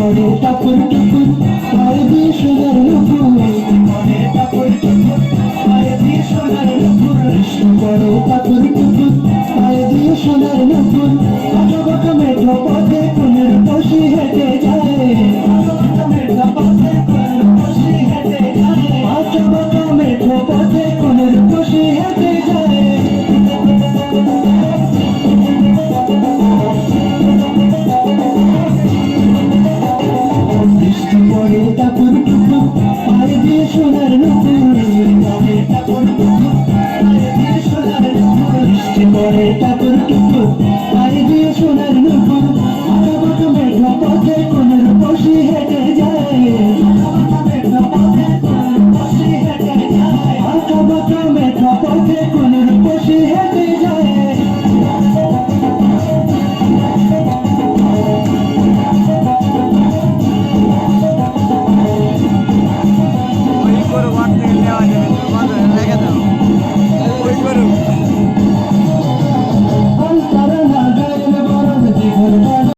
পড়ে টাপুর টুকুর পায়ে দিয়ে সোনার নুপুর পড়ে টাপুর টুকুর পায়ে দিয়ে সোনার নুপুর বৃষ্টি পড়ে টাপুর টুকুর পায়ে দিয়ে সোনার নুপুর আঁকা বাঁকা মেঠো পথে কোনের বসি হেঁটে যায় মেঠো পথে কোনের বসি হেঁটে যায় আঁকা বাঁকা মেঠো পথে কোনের বসি হেঁটে যায় বৃষ্টি পড়ে টাপুর টুকুর পায়ে দিয়ে সোনার নুপুর পড়ে টাপুর টুকুর পায়ে দিয়ে সোনার নুপুর বৃষ্টি পড়ে টাপুর টুকুর পায়ে দিয়ে সোনার নুপুর আঁকা বাঁকা মেঠো পথে কোনের বসি হেঁটে যায় আঁকা বাঁকা মেঠো পথে কোনের বসি হেঁটে যায় আঁকা বাঁকা